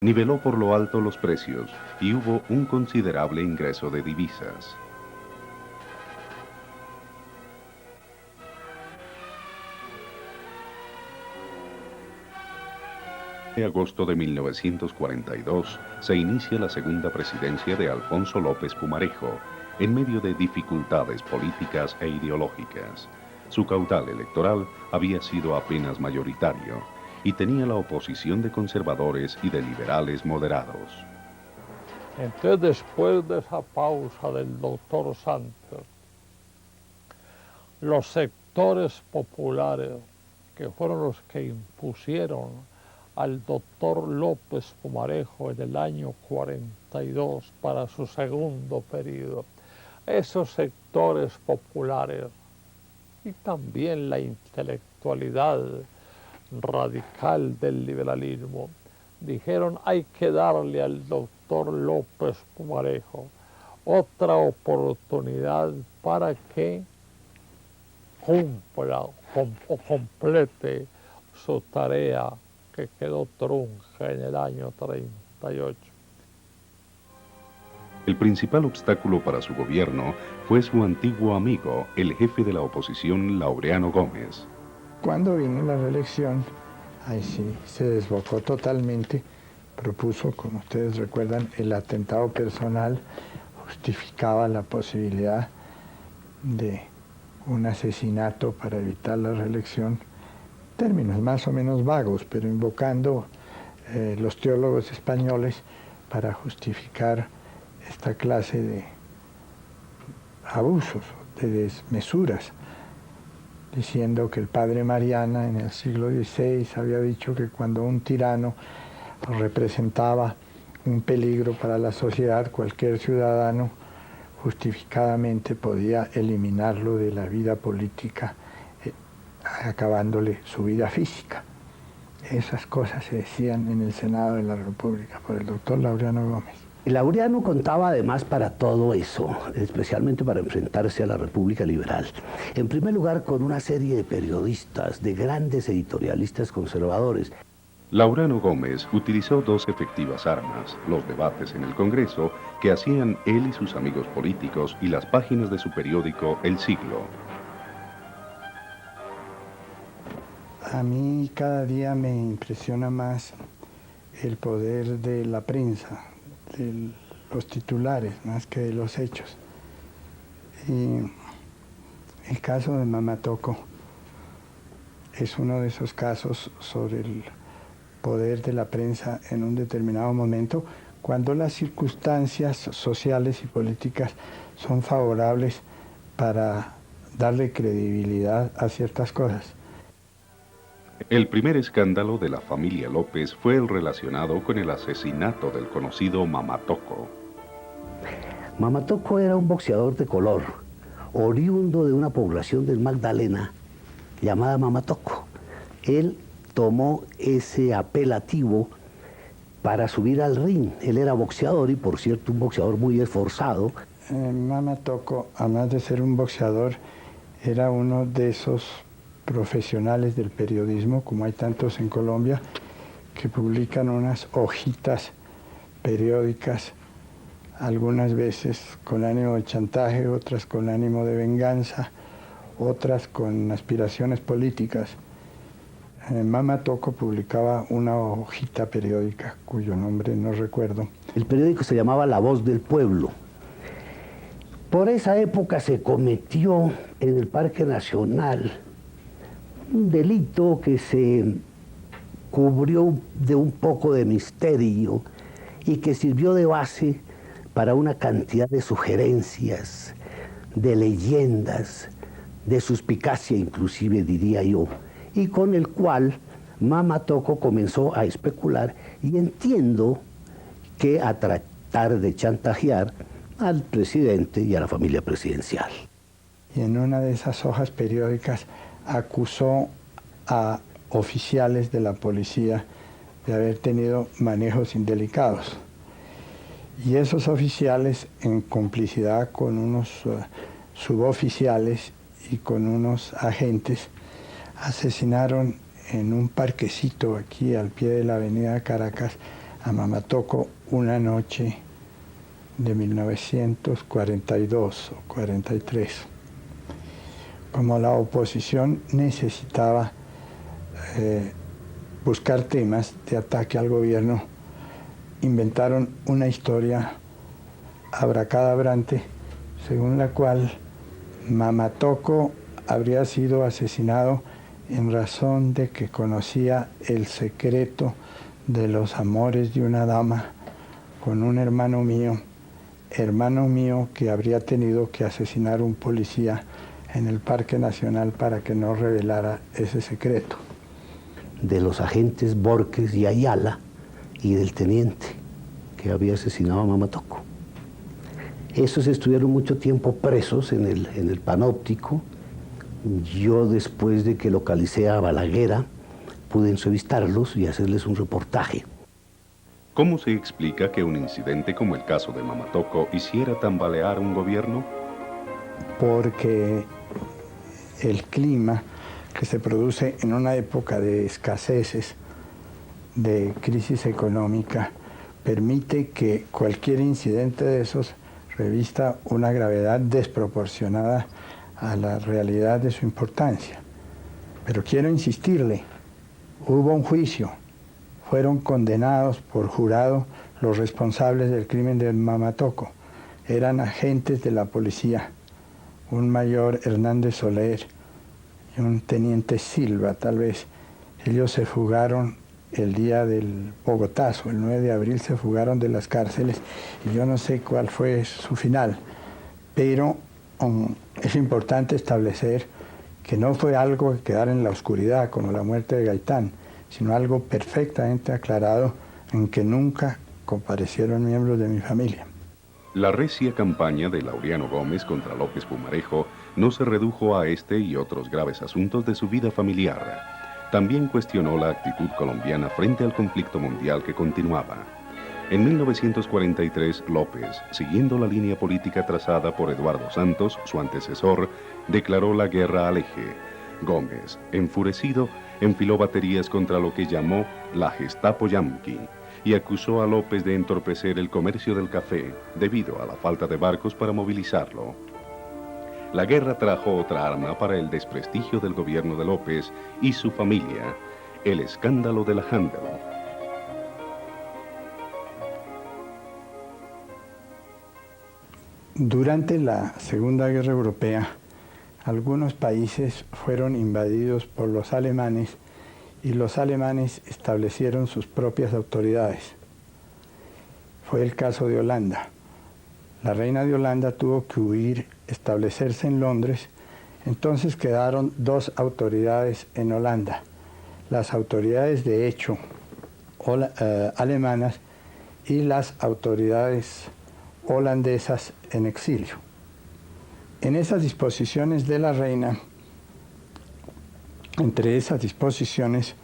Niveló por lo alto los precios y hubo un considerable ingreso de divisas. En agosto de 1942 se inicia la segunda presidencia de Alfonso López Pumarejo, en medio de dificultades políticas e ideológicas. Su caudal electoral había sido apenas mayoritario y tenía la oposición de conservadores y de liberales moderados. Entonces, después de esa pausa del doctor Santos, los sectores populares, que fueron los que impusieron al doctor López Pumarejo en el año 42 para su segundo periodo, esos sectores populares y también la intelectualidad radical del liberalismo dijeron: hay que darle al doctor López Pumarejo otra oportunidad para que cumpla o complete su tarea que quedó trunca en el año 38. El principal obstáculo para su gobierno fue su antiguo amigo, el jefe de la oposición, Laureano Gómez. Cuando vino la reelección, ahí sí se desbocó totalmente, propuso, como ustedes recuerdan, el atentado personal, justificaba la posibilidad de un asesinato para evitar la reelección, términos más o menos vagos, pero invocando los teólogos españoles para justificar esta clase de abusos, de desmesuras, diciendo que el padre Mariana en el siglo XVI había dicho que cuando un tirano representaba un peligro para la sociedad, cualquier ciudadano justificadamente podía eliminarlo de la vida política, acabándole su vida física. Esas cosas se decían en el Senado de la República por el doctor Laureano Gómez. Laureano contaba además para todo eso, especialmente para enfrentarse a la República Liberal. En primer lugar, con una serie de periodistas, de grandes editorialistas conservadores. Laureano Gómez utilizó dos efectivas armas: los debates en el Congreso que hacían él y sus amigos políticos y las páginas de su periódico El Siglo. A mí cada día me impresiona más el poder de la prensa, de los titulares, más que de los hechos. Y el caso de Mamá Toco es uno de esos casos sobre el poder de la prensa en un determinado momento, cuando las circunstancias sociales y políticas son favorables para darle credibilidad a ciertas cosas. El primer escándalo de la familia López fue el relacionado con el asesinato del conocido Mamá Toco. Mamá Toco era un boxeador de color, oriundo de una población del Magdalena llamada Mamá Toco. Él tomó ese apelativo para subir al ring. Él era boxeador y, por cierto, un boxeador muy esforzado. Mamá Toco, además de ser un boxeador, era uno de esos profesionales del periodismo, como hay tantos en Colombia, que publican unas hojitas periódicas, algunas veces con ánimo de chantaje, otras con ánimo de venganza, otras con aspiraciones políticas. Mamá Toco publicaba una hojita periódica cuyo nombre no recuerdo. El periódico se llamaba La Voz del Pueblo. Por esa época se cometió en el Parque Nacional un delito que se cubrió de un poco de misterio y que sirvió de base para una cantidad de sugerencias, de leyendas, de suspicacia inclusive, diría yo, y con el cual Mamá Toco comenzó a especular, y entiendo que a tratar de chantajear al presidente y a la familia presidencial. Y en una de esas hojas periódicas acusó a oficiales de la policía de haber tenido manejos indelicados. Y esos oficiales, en complicidad con unos suboficiales y con unos agentes, asesinaron en un parquecito aquí al pie de la avenida Caracas a Mamatoco una noche de 1942 o 43. Como la oposición necesitaba buscar temas de ataque al gobierno, inventaron una historia abracadabrante según la cual Mamatoco habría sido asesinado en razón de que conocía el secreto de los amores de una dama con un hermano mío que habría tenido que asesinar a un policía en el Parque Nacional para que no revelara ese secreto. De los agentes Borges y Ayala y del teniente que había asesinado a Mamatoco. Esos estuvieron mucho tiempo presos en el panóptico. Yo, después de que localicé a Balaguer, pude entrevistarlos y hacerles un reportaje. ¿Cómo se explica que un incidente como el caso de Mamatoco hiciera tambalear un gobierno? Porque el clima que se produce en una época de escaseces, de crisis económica, permite que cualquier incidente de esos revista una gravedad desproporcionada a la realidad de su importancia. Pero quiero insistirle, hubo un juicio, fueron condenados por jurado los responsables del crimen de Mamatoco. Eran agentes de la policía, un mayor Hernández Soler y un teniente Silva, tal vez. Ellos se fugaron el día del Bogotazo, el 9 de abril se fugaron de las cárceles y yo no sé cuál fue su final, pero es importante establecer que no fue algo que quedara en la oscuridad como la muerte de Gaitán, sino algo perfectamente aclarado en que nunca comparecieron miembros de mi familia. La recia campaña de Laureano Gómez contra López Pumarejo no se redujo a este y otros graves asuntos de su vida familiar. También cuestionó la actitud colombiana frente al conflicto mundial que continuaba. En 1943, López, siguiendo la línea política trazada por Eduardo Santos, su antecesor, declaró la guerra al eje. Gómez, enfurecido, enfiló baterías contra lo que llamó la Gestapo yanqui y acusó a López de entorpecer el comercio del café debido a la falta de barcos para movilizarlo. La guerra trajo otra arma para el desprestigio del gobierno de López y su familia, el escándalo de la Handel. Durante la Segunda Guerra Europea, algunos países fueron invadidos por los alemanes y los alemanes establecieron sus propias autoridades. Fue el caso de Holanda. La reina de Holanda tuvo que huir, establecerse en Londres, entonces quedaron dos autoridades en Holanda. Las autoridades de hecho alemanas y las autoridades holandesas en exilio. En esas disposiciones de la reina, entre esas disposiciones,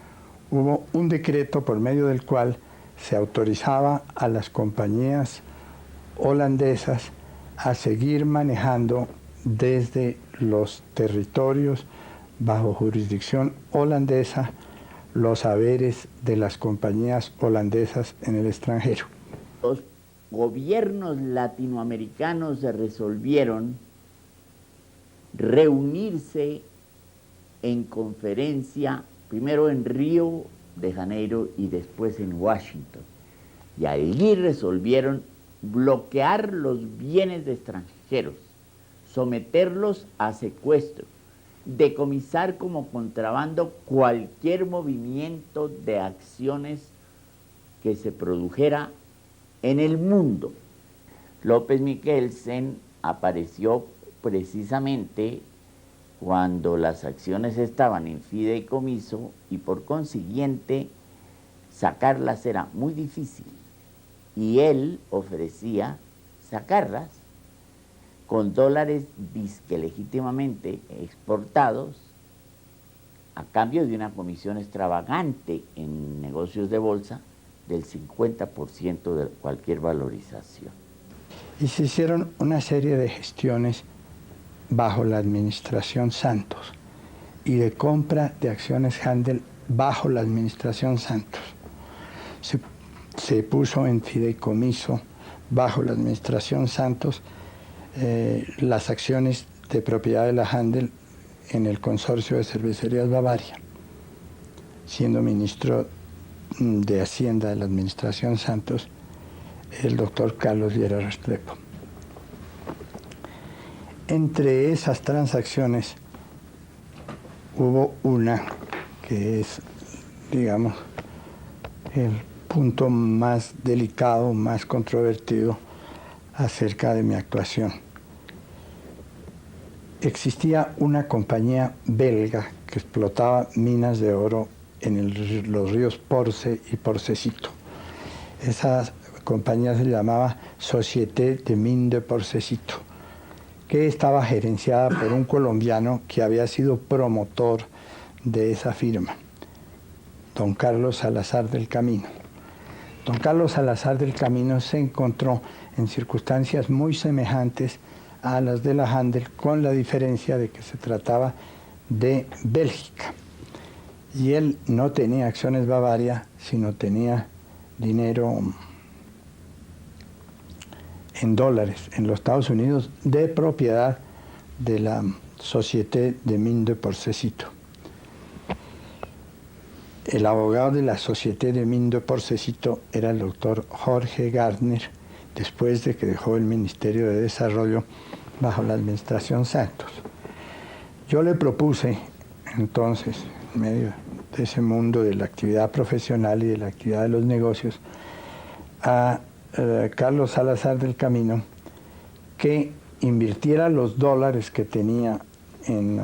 hubo un decreto por medio del cual se autorizaba a las compañías holandesas a seguir manejando desde los territorios bajo jurisdicción holandesa los haberes de las compañías holandesas en el extranjero. Los gobiernos latinoamericanos se resolvieron reunirse en conferencia, primero en Río de Janeiro y después en Washington. Y allí resolvieron bloquear los bienes de extranjeros, someterlos a secuestro, decomisar como contrabando cualquier movimiento de acciones que se produjera en el mundo. López Michelsen apareció precisamente cuando las acciones estaban en fideicomiso y por consiguiente sacarlas era muy difícil. Y él ofrecía sacarlas con dólares disque legítimamente exportados a cambio de una comisión extravagante en negocios de bolsa del 50% de cualquier valorización. Y se hicieron una serie de gestiones bajo la administración Santos y de compra de acciones Handel bajo la administración Santos. Se se puso en fideicomiso bajo la administración Santos las acciones de propiedad de la Handel en el consorcio de cervecerías Bavaria, siendo ministro de Hacienda de la administración Santos el doctor Carlos Viera Restrepo. Entre esas transacciones hubo una que es, digamos, el punto más delicado, más controvertido acerca de mi actuación. Existía una compañía belga que explotaba minas de oro en los ríos Porce y Porcecito. Esa compañía se llamaba Société des Mines de Porcecito, que estaba gerenciada por un colombiano que había sido promotor de esa firma, don Carlos Salazar del Camino. Don Carlos Salazar del Camino se encontró en circunstancias muy semejantes a las de la Handel, con la diferencia de que se trataba de Bélgica. Y él no tenía acciones Bavaria, sino tenía dinero en dólares en los Estados Unidos de propiedad de la Société des Mines de Porcecito. El abogado de la Société des Mines de Porcecito era el doctor Jorge Gardner, después de que dejó el Ministerio de Desarrollo bajo la administración Santos. Yo le propuse entonces, en medio de ese mundo de la actividad profesional y de la actividad de los negocios, a Carlos Salazar del Camino que invirtiera los dólares que tenía en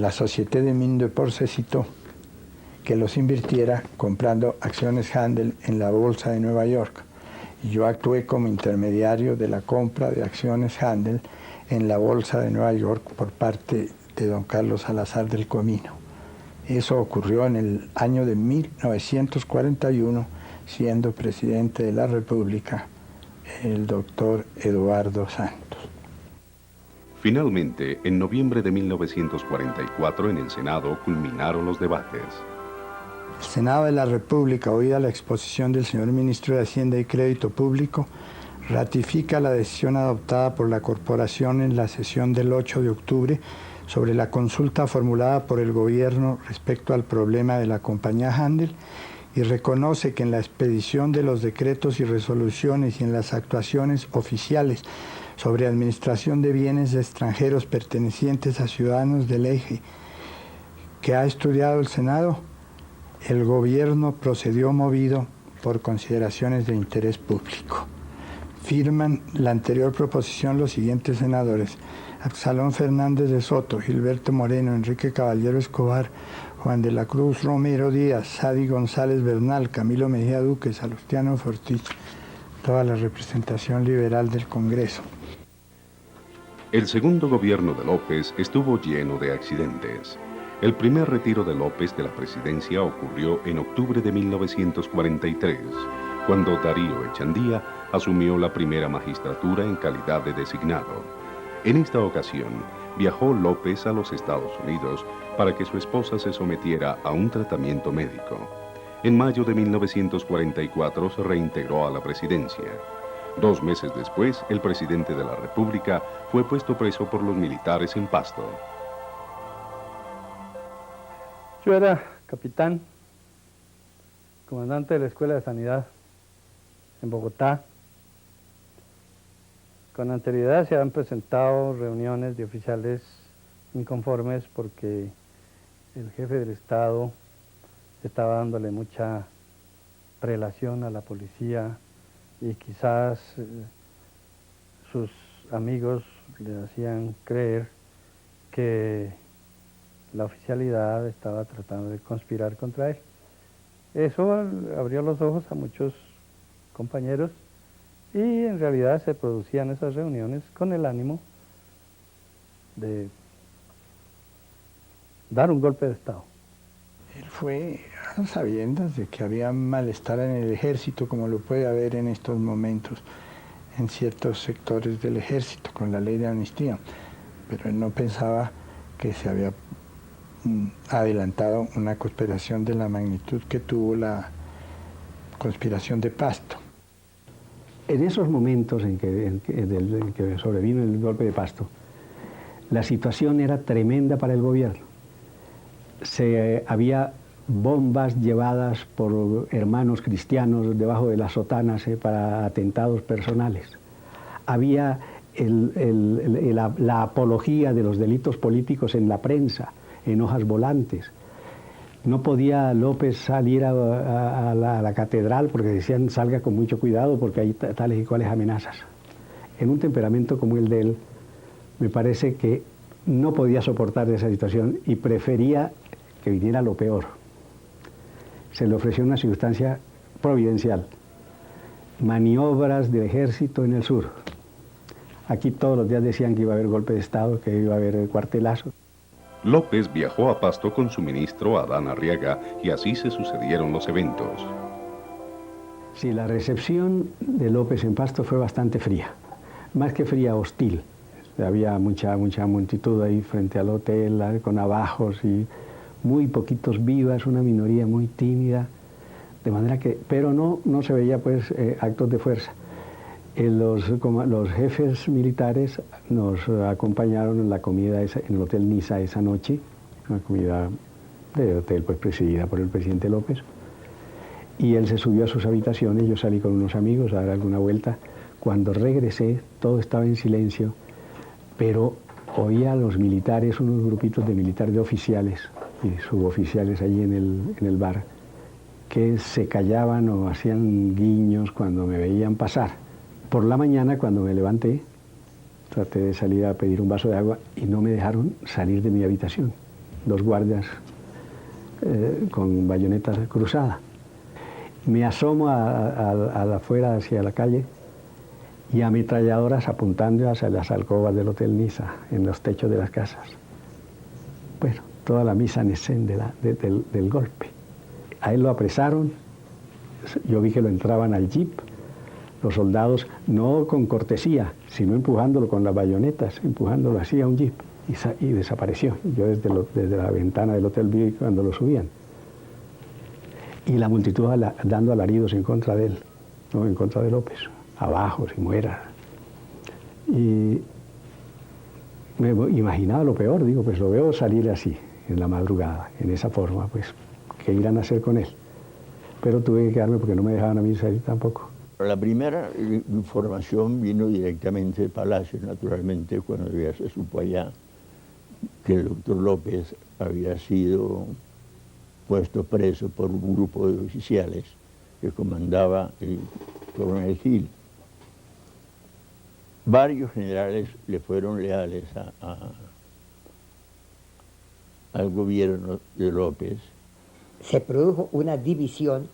la Société des Mines de Porcecito, que los invirtiera comprando acciones Handel en la Bolsa de Nueva York. Y yo actué como intermediario de la compra de acciones Handel en la Bolsa de Nueva York por parte de don Carlos Salazar del Camino. Eso ocurrió en el año de 1941, siendo presidente de la República el doctor Eduardo Santos. Finalmente, en noviembre de 1944, en el Senado culminaron los debates. El Senado de la República, oída la exposición del señor Ministro de Hacienda y Crédito Público, ratifica la decisión adoptada por la Corporación en la sesión del 8 de octubre sobre la consulta formulada por el Gobierno respecto al problema de la compañía Handel y reconoce que en la expedición de los decretos y resoluciones y en las actuaciones oficiales sobre administración de bienes extranjeros pertenecientes a ciudadanos del eje que ha estudiado el Senado, el Gobierno procedió movido por consideraciones de interés público. Firman la anterior proposición los siguientes senadores: Absalón Fernández de Soto, Gilberto Moreno, Enrique Caballero Escobar, Juan de la Cruz Romero Díaz, Sadi González Bernal, Camilo Mejía Duque, Salustiano Fortich, toda la representación liberal del Congreso. El segundo gobierno de López estuvo lleno de accidentes. El primer retiro de López de la presidencia ocurrió en octubre de 1943, cuando Darío Echandía asumió la primera magistratura en calidad de designado. En esta ocasión, viajó López a los Estados Unidos para que su esposa se sometiera a un tratamiento médico. En mayo de 1944 se reintegró a la presidencia. 2 meses después, el presidente de la República fue puesto preso por los militares en Pasto. Yo era capitán, comandante de la Escuela de Sanidad en Bogotá. Con anterioridad se han presentado reuniones de oficiales inconformes porque el jefe del Estado estaba dándole mucha prelación a la policía y quizás sus amigos le hacían creer que la oficialidad estaba tratando de conspirar contra él. Eso abrió los ojos a muchos compañeros y en realidad se producían esas reuniones con el ánimo de dar un golpe de Estado. Él fue a sabiendas de que había malestar en el ejército, como lo puede haber en estos momentos en ciertos sectores del ejército con la ley de amnistía, pero él no pensaba que se había adelantado una conspiración de la magnitud que tuvo la conspiración de Pasto. En esos momentos en que sobrevino el golpe de Pasto, la situación era tremenda para el gobierno. Había bombas llevadas por hermanos cristianos debajo de las sotanas para atentados personales. Había la apología de los delitos políticos en la prensa, en hojas volantes. No podía López salir a la catedral porque decían salga con mucho cuidado porque hay tales y cuales amenazas. En un temperamento como el de él, me parece que no podía soportar esa situación y prefería que viniera lo peor. Se le ofreció una circunstancia providencial, maniobras del ejército en el sur. Aquí todos los días decían que iba a haber golpe de Estado, que iba a haber cuartelazo. López viajó a Pasto con su ministro Adán Arriaga y así se sucedieron los eventos. Sí, la recepción de López en Pasto fue bastante fría, más que fría, hostil. Había mucha multitud ahí frente al hotel, con abajos y muy poquitos vivas, una minoría muy tímida, de manera que, pero no se veía pues actos de fuerza. Los jefes militares nos acompañaron en la comida en el Hotel Niza esa noche, una comida de hotel pues presidida por el presidente López, y él se subió a sus habitaciones, yo salí con unos amigos a dar alguna vuelta. Cuando regresé todo estaba en silencio, pero oía a los militares, unos grupitos de militares, de oficiales y suboficiales allí en el bar, que se callaban o hacían guiños cuando me veían pasar. Por la mañana, cuando me levanté, traté de salir a pedir un vaso de agua y no me dejaron salir de mi habitación. 2 guardias con bayonetas cruzadas. Me asomo afuera hacia la calle y ametralladoras apuntando hacia las alcobas del Hotel Niza, en los techos de las casas. Bueno, toda la mise en scène del golpe. A él lo apresaron, yo vi que lo entraban al jeep, los soldados no con cortesía, sino empujándolo con las bayonetas, empujándolo así a un jeep y desapareció. Yo desde la ventana del hotel vi cuando lo subían. Y la multitud dando alaridos en contra de él, no en contra de López, abajo, si muera. Y me imaginaba lo peor, digo, pues lo veo salir así, en la madrugada, en esa forma, pues, ¿qué irán a hacer con él? Pero tuve que quedarme porque no me dejaban a mí salir tampoco. La primera información vino directamente de Palacio, naturalmente, cuando ya se supo allá que el doctor López había sido puesto preso por un grupo de oficiales que comandaba el coronel Gil. Varios generales le fueron leales al gobierno de López. Se produjo una división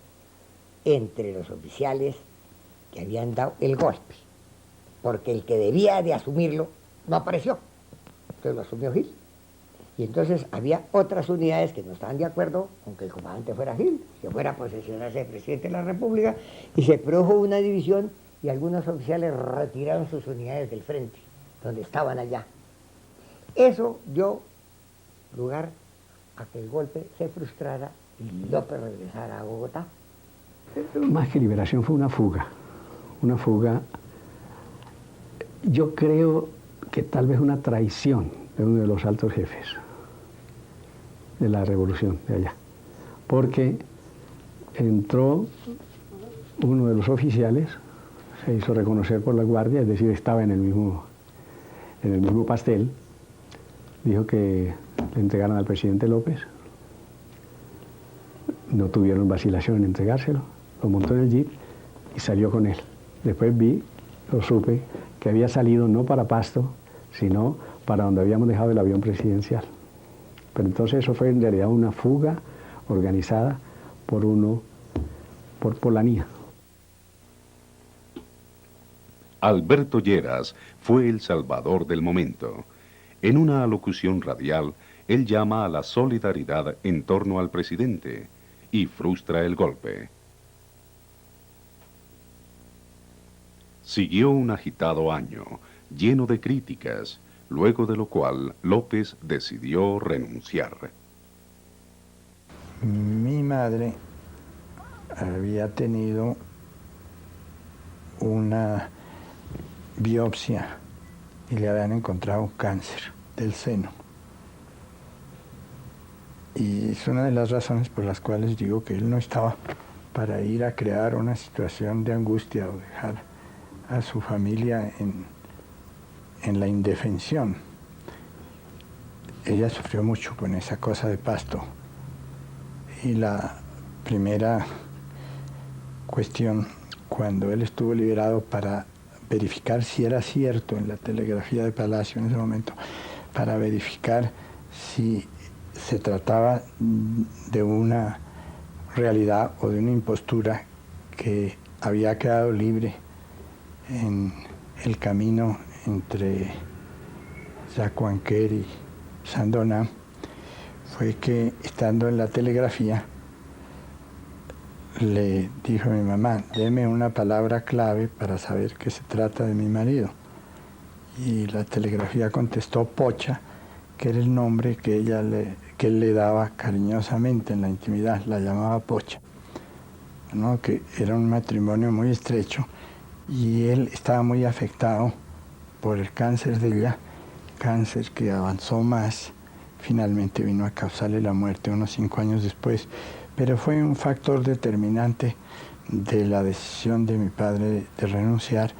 entre los oficiales que habían dado el golpe, porque el que debía de asumirlo no apareció, entonces lo asumió Gil. Y entonces había otras unidades que no estaban de acuerdo con que el comandante fuera Gil, que fuera a posesionarse de presidente de la República, y se produjo una división y algunos oficiales retiraron sus unidades del frente, donde estaban allá. Eso dio lugar a que el golpe se frustrara y López regresara a Bogotá. Más que liberación fue una fuga. Una fuga, yo creo que tal vez una traición de uno de los altos jefes de la revolución de allá, porque entró uno de los oficiales, se hizo reconocer por la guardia, es decir, estaba en el mismo pastel, dijo que le entregaron al presidente López, no tuvieron vacilación en entregárselo, lo montó en el jeep y salió con él. Después supe que había salido no para Pasto, sino para donde habíamos dejado el avión presidencial. Pero entonces eso fue en realidad una fuga organizada por Polanía. Alberto Lleras fue el salvador del momento. En una alocución radial, él llama a la solidaridad en torno al presidente y frustra el golpe. Siguió un agitado año, lleno de críticas, luego de lo cual López decidió renunciar. Mi madre había tenido una biopsia y le habían encontrado un cáncer del seno. Y es una de las razones por las cuales digo que él no estaba para ir a crear una situación de angustia o dejar a su familia en la indefensión. Ella sufrió mucho con esa cosa de Pasto. Y la primera cuestión, cuando él estuvo liberado para verificar si era cierto en la telegrafía de Palacio en ese momento, para verificar si se trataba de una realidad o de una impostura, que había quedado libre en el camino entre Zacuanquer y Sandoná, fue que, estando en la telegrafía, le dijo a mi mamá: deme una palabra clave para saber que se trata de mi marido. Y la telegrafía contestó Pocha, que era el nombre que él le daba cariñosamente en la intimidad, la llamaba Pocha, ¿no? Que era un matrimonio muy estrecho, y él estaba muy afectado por el cáncer de ella, cáncer que avanzó más, finalmente vino a causarle la muerte unos 5 años después, pero fue un factor determinante de la decisión de mi padre de renunciar,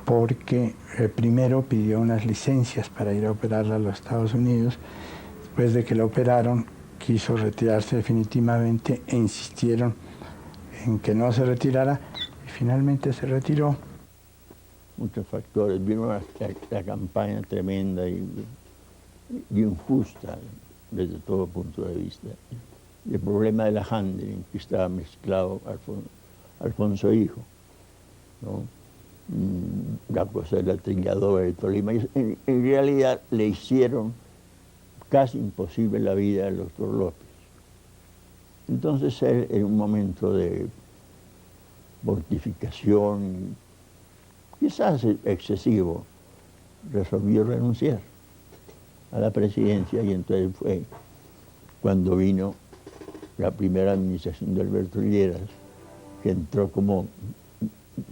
porque primero pidió unas licencias para ir a operarla a los Estados Unidos. Después de que la operaron, quiso retirarse definitivamente e insistieron en que no se retirara, y finalmente se retiró. Muchos factores. Vino la campaña tremenda y injusta desde todo punto de vista. El problema de la handling, que estaba mezclado Alfonso Hijo, ¿no? La cosa de la trilladora de Tolima. En realidad le hicieron casi imposible la vida al doctor López. Entonces él, en un momento de mortificación, quizás excesivo, resolvió renunciar a la presidencia, y entonces fue cuando vino la primera administración de Alberto Lleras, que entró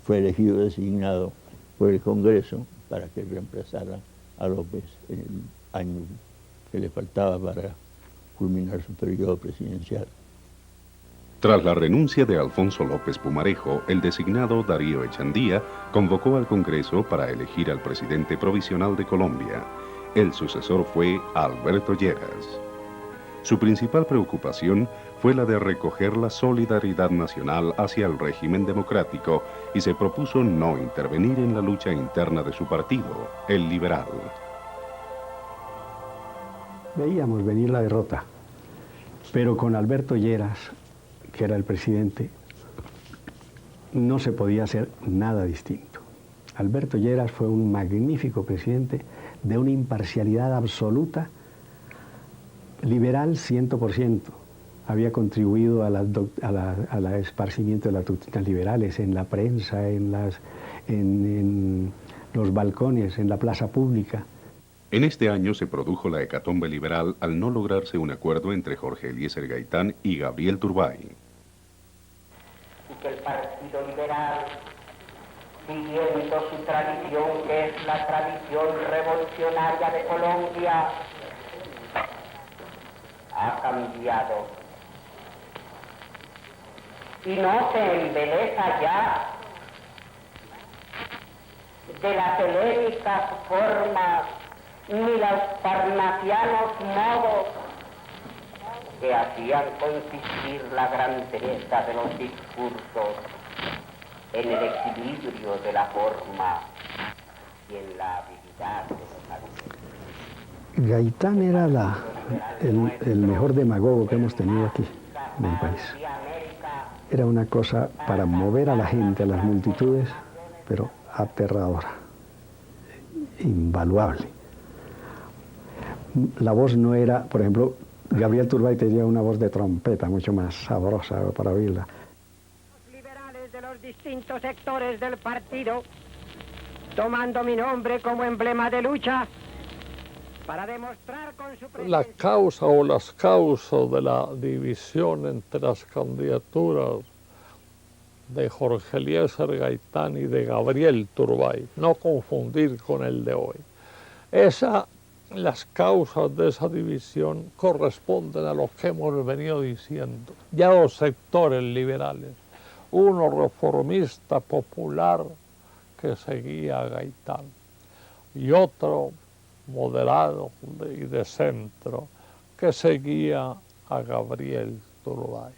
fue elegido designado por el Congreso para que reemplazara a López en el año que le faltaba para culminar su periodo presidencial. Tras la renuncia de Alfonso López Pumarejo, el designado Darío Echandía convocó al Congreso para elegir al presidente provisional de Colombia. El sucesor fue Alberto Lleras. Su principal preocupación fue la de recoger la solidaridad nacional hacia el régimen democrático, y se propuso no intervenir en la lucha interna de su partido, el Liberal. Veíamos venir la derrota, pero con Alberto Lleras, que era el presidente, no se podía hacer nada distinto. Alberto Lleras fue un magnífico presidente, de una imparcialidad absoluta, liberal 100%. Había contribuido al esparcimiento de las doctrinas liberales en la prensa, en los balcones, en la plaza pública. En este año se produjo la hecatombe liberal al no lograrse un acuerdo entre Jorge Eliezer Gaitán y Gabriel Turbay. Y que el Partido Liberal, siguiendo su tradición, que es la tradición revolucionaria de Colombia, ha cambiado y no se embeleza ya de las helénicas formas ni los parnasianos modos que hacían consistir la grandeza de los discursos en el equilibrio de la forma y en la habilidad de los argumentos. Gaitán era el mejor demagogo que hemos tenido aquí en el país. Era una cosa para mover a la gente, a las multitudes, pero aterradora, invaluable. La voz no era, por ejemplo, Gabriel Turbay tenía una voz de trompeta mucho más sabrosa para oírla. Los liberales de los distintos sectores del partido, tomando mi nombre como emblema de lucha, para demostrar con su presencia... La causa o las causas de la división entre las candidaturas de Jorge Eliezer Gaitán y de Gabriel Turbay, no confundir con el de hoy. Las causas de esa división corresponden a lo que hemos venido diciendo. Ya dos sectores liberales, uno reformista popular que seguía a Gaitán y otro moderado y de centro que seguía a Gabriel Turbay.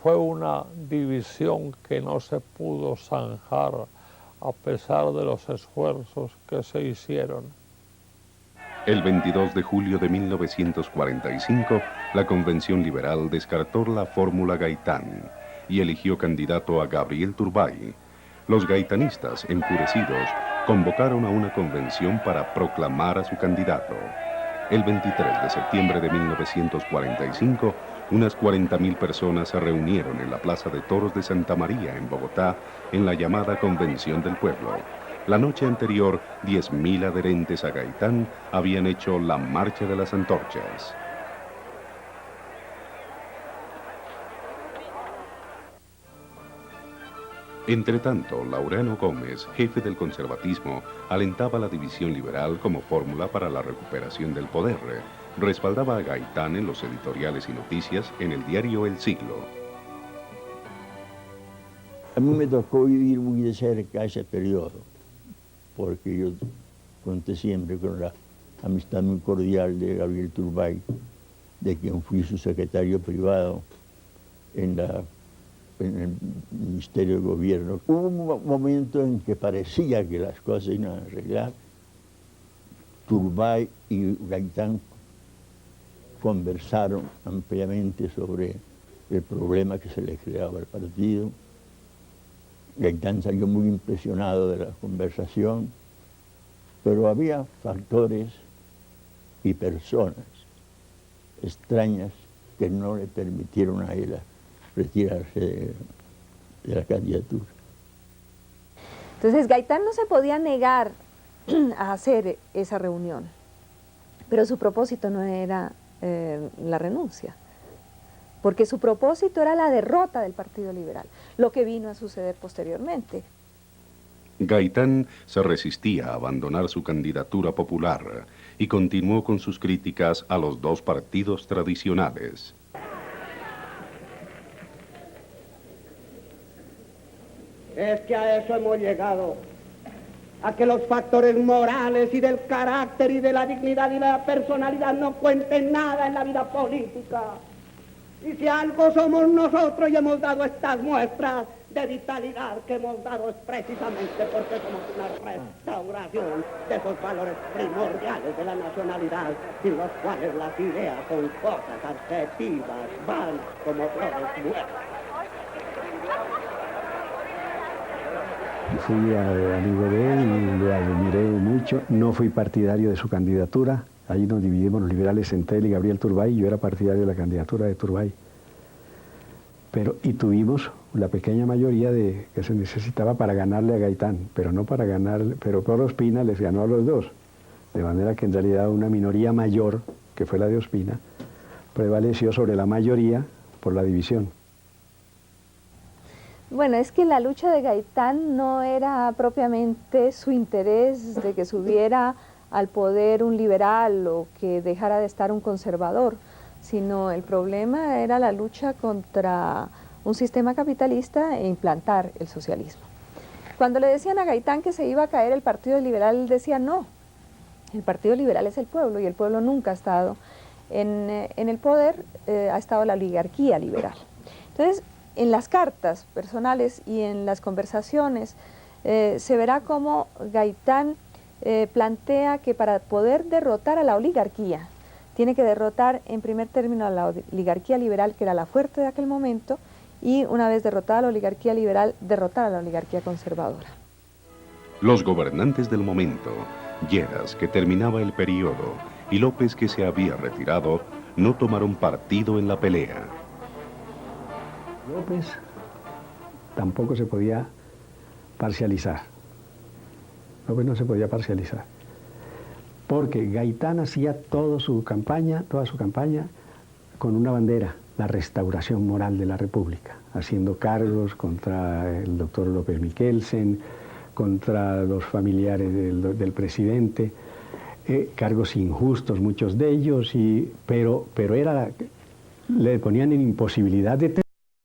Fue una división que no se pudo zanjar a pesar de los esfuerzos que se hicieron. El 22 de julio de 1945, la Convención Liberal descartó la fórmula Gaitán y eligió candidato a Gabriel Turbay. Los gaitanistas, enfurecidos, convocaron a una convención para proclamar a su candidato. El 23 de septiembre de 1945, unas 40.000 personas se reunieron en la Plaza de Toros de Santa María, en Bogotá, en la llamada Convención del Pueblo. La noche anterior, 10.000 adherentes a Gaitán habían hecho la Marcha de las Antorchas. Entretanto, Laureano Gómez, jefe del conservatismo, alentaba la división liberal como fórmula para la recuperación del poder. Respaldaba a Gaitán en los editoriales y noticias en el diario El Siglo. A mí me tocó vivir muy de cerca ese periodo, porque yo conté siempre con la amistad muy cordial de Gabriel Turbay, de quien fui su secretario privado en el Ministerio de Gobierno. Hubo un momento en que parecía que las cosas iban a arreglar. Turbay y Gaitán conversaron ampliamente sobre el problema que se le creaba al partido. Gaitán salió muy impresionado de la conversación, pero había factores y personas extrañas que no le permitieron a él retirarse de la candidatura. Entonces Gaitán no se podía negar a hacer esa reunión, pero su propósito no era la renuncia, porque su propósito era la derrota del Partido Liberal, lo que vino a suceder posteriormente. Gaitán se resistía a abandonar su candidatura popular y continuó con sus críticas a los dos partidos tradicionales. Es que a eso hemos llegado, a que los factores morales y del carácter y de la dignidad y de la personalidad no cuenten nada en la vida política. Y si algo somos nosotros y hemos dado estas muestras de vitalidad que hemos dado es precisamente porque somos una restauración de esos valores primordiales de la nacionalidad, sin los cuales las ideas son cosas adjetivas, van como flores muertas. Fui amigo de él y lo admiré mucho. No fui partidario de su candidatura. Ahí nos dividimos los liberales entre él y Gabriel Turbay. Yo era partidario de la candidatura de Turbay. Y tuvimos la pequeña mayoría que se necesitaba para ganarle a Gaitán, pero no para ganarle, pero por Ospina les ganó a los dos. De manera que en realidad una minoría mayor, que fue la de Ospina, prevaleció sobre la mayoría por la división. Bueno, es que la lucha de Gaitán no era propiamente su interés de que subiera al poder un liberal o que dejara de estar un conservador, sino el problema era la lucha contra un sistema capitalista e implantar el socialismo. Cuando le decían a Gaitán que se iba a caer el Partido Liberal, él decía no, el Partido Liberal es el pueblo y el pueblo nunca ha estado en el poder, ha estado la oligarquía liberal. Entonces, en las cartas personales y en las conversaciones se verá cómo Gaitán plantea que para poder derrotar a la oligarquía, tiene que derrotar en primer término a la oligarquía liberal, que era la fuerte de aquel momento, y una vez derrotada la oligarquía liberal, derrotar a la oligarquía conservadora. Los gobernantes del momento, Lleras, que terminaba el periodo, y López, que se había retirado, no tomaron partido en la pelea. López tampoco se podía parcializar. López no se podía parcializar. Porque Gaitán hacía toda su campaña con una bandera, la restauración moral de la República, haciendo cargos contra el doctor López Michelsen, contra los familiares del presidente, cargos injustos, muchos de ellos, pero le ponían en imposibilidad de